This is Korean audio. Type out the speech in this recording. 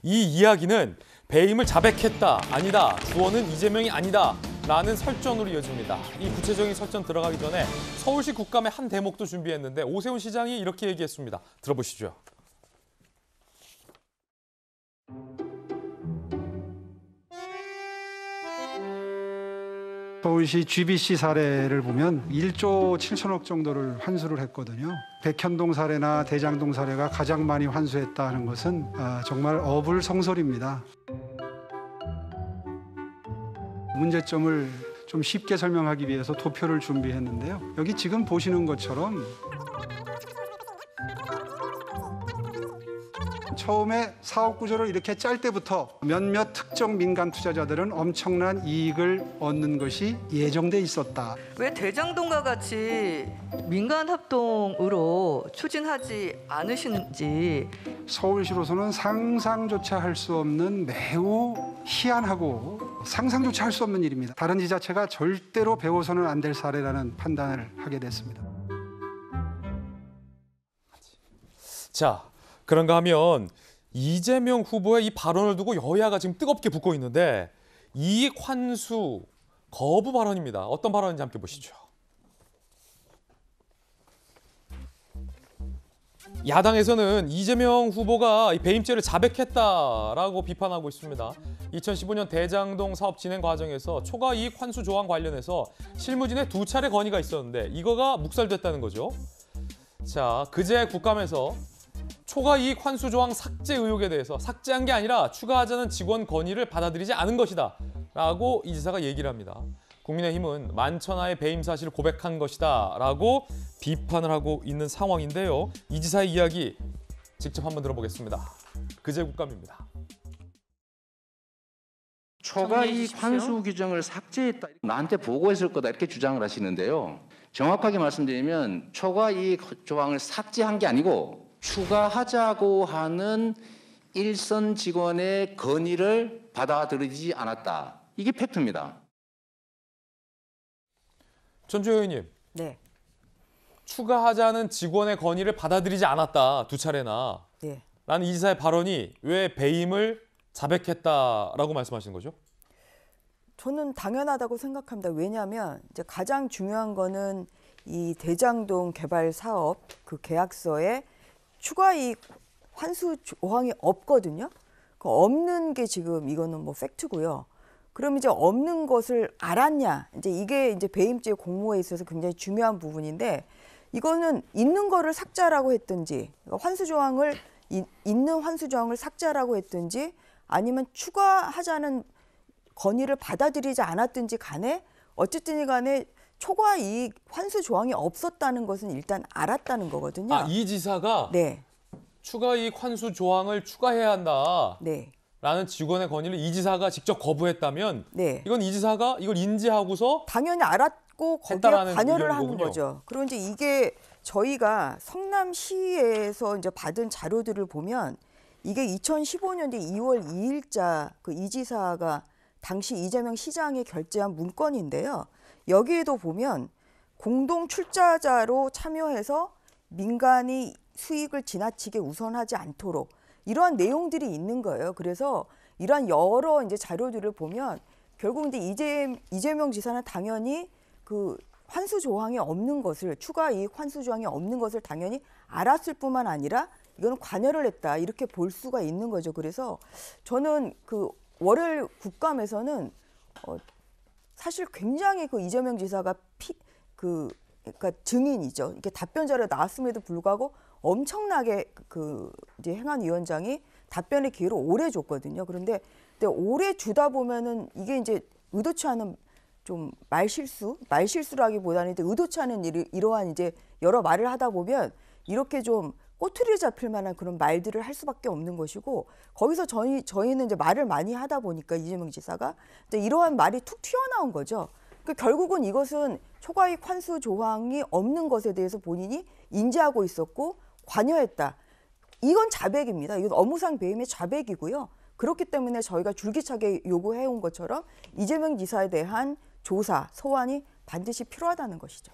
이 이야기는 배임을 자백했다, 아니다, 주어는 이재명이 아니다 라는 설전으로 이어집니다. 이 구체적인 설전 들어가기 전에 서울시 국감의 한 대목도 준비했는데 오세훈 시장이 이렇게 얘기했습니다. 들어보시죠. 서울시 GBC 사례를 보면 1조 7천억 정도를 환수를 했거든요. 백현동 사례나 대장동 사례가 가장 많이 환수했다는 것은 정말 어불성설입니다. 문제점을 좀 쉽게 설명하기 위해서 도표를 준비했는데요. 여기 지금 보시는 것처럼 처음에 사업 구조를 이렇게 짤 때부터 몇몇 특정 민간 투자자들은 엄청난 이익을 얻는 것이 예정돼 있었다. 왜 대장동과 같이 민간 합동으로 추진하지 않으시는지. 서울시로서는 상상조차 할 수 없는 매우 희한하고 상상조차 할 수 없는 일입니다. 다른 지자체가 절대로 배워서는 안 될 사례라는 판단을 하게 됐습니다. 자, 그런가 하면 이재명 후보의 이 발언을 두고 여야가 지금 뜨겁게 붙고 있는데 이익 환수 거부 발언입니다. 어떤 발언인지 함께 보시죠. 야당에서는 이재명 후보가 배임죄를 자백했다라고 비판하고 있습니다. 2015년 대장동 사업 진행 과정에서 초과 이익 환수 조항 관련해서 실무진에 2차례 건의가 있었는데 이거가 묵살됐다는 거죠. 자, 그제 국감에서 초과 이익 환수 조항 삭제 의혹에 대해서 삭제한 게 아니라 추가하자는 직원 건의를 받아들이지 않은 것이다 라고 이 지사가 얘기를 합니다. 국민의힘은 만천하의 배임 사실을 고백한 것이다 라고 비판을 하고 있는 상황인데요. 이 지사의 이야기 직접 한번 들어보겠습니다. 그제 국감입니다. 초과 이익 환수 규정을 삭제했다. 나한테 보고했을 거다 이렇게 주장을 하시는데요. 정확하게 말씀드리면 초과 이익 조항을 삭제한 게 아니고 추가하자고 하는 일선 직원의 건의를 받아들이지 않았다. 이게 팩트입니다. 전주혜 의원님. 네. 추가하자는 직원의 건의를 받아들이지 않았다. 2차례나. 네. 라는 이 지사의 발언이 왜 배임을 자백했다라고 말씀하시는 거죠? 저는 당연하다고 생각합니다. 왜냐하면 이제 가장 중요한 거는 이 대장동 개발 사업 그 계약서에 추가 이익 환수 조항이 없거든요. 그 없는 게 지금 이거는 뭐 팩트고요. 그럼 이제 없는 것을 알았냐? 이제 이게 이제 배임죄 공모에 있어서 굉장히 중요한 부분인데 이거는 있는 거를 삭제하라고 했든지 그러니까 환수 조항을 있는 환수 조항을 삭제하라고 했든지 아니면 추가하자는 건의를 받아들이지 않았든지 간에 어쨌든 간에 초과 이익 환수 조항이 없었다는 것은 일단 알았다는 거거든요. 아, 이 지사가 네. 추가 이익 환수 조항을 추가해야 한다. 네. 라는 직원의 건의를 이 지사가 직접 거부했다면 네. 이건 이 지사가 이걸 인지하고서 당연히 알았고 거기에 관여를 하는 거죠. 그리고 이제 이게 저희가 성남시에서 이제 받은 자료들을 보면 이게 2015년도 2월 2일자 그 이 지사가 당시 이재명 시장이 결재한 문건인데요. 여기에도 보면 공동 출자자로 참여해서 민간이 수익을 지나치게 우선하지 않도록 이러한 내용들이 있는 거예요. 그래서 이러한 여러 이제 자료들을 보면 결국 이제 이재명 지사는 당연히 그 환수 조항이 없는 것을 추가 이익 환수 조항이 없는 것을 당연히 알았을 뿐만 아니라 이거는 관여를 했다 이렇게 볼 수가 있는 거죠. 그래서 저는 그 월요일 국감에서는 사실 굉장히 그 이재명 지사가 그러니까 증인이죠. 이게 답변자로 나왔음에도 불구하고 엄청나게 그 이제 행안위원장이 답변의 기회를 오래 줬거든요. 근데 오래 주다 보면은 이게 이제 의도치 않은 좀 말실수라기보다는 의도치 않은 이러한 이제 여러 말을 하다 보면 이렇게 좀 꼬투리를 잡힐 만한 그런 말들을 할 수밖에 없는 것이고 거기서 저희는 이제 말을 많이 하다 보니까 이재명 지사가 이러한 말이 툭 튀어나온 거죠. 그러니까 결국은 이것은 초과이익 환수 조항이 없는 것에 대해서 본인이 인지하고 있었고 관여했다. 이건 자백입니다. 이건 업무상 배임의 자백이고요. 그렇기 때문에 저희가 줄기차게 요구해온 것처럼 이재명 지사에 대한 조사, 소환이 반드시 필요하다는 것이죠.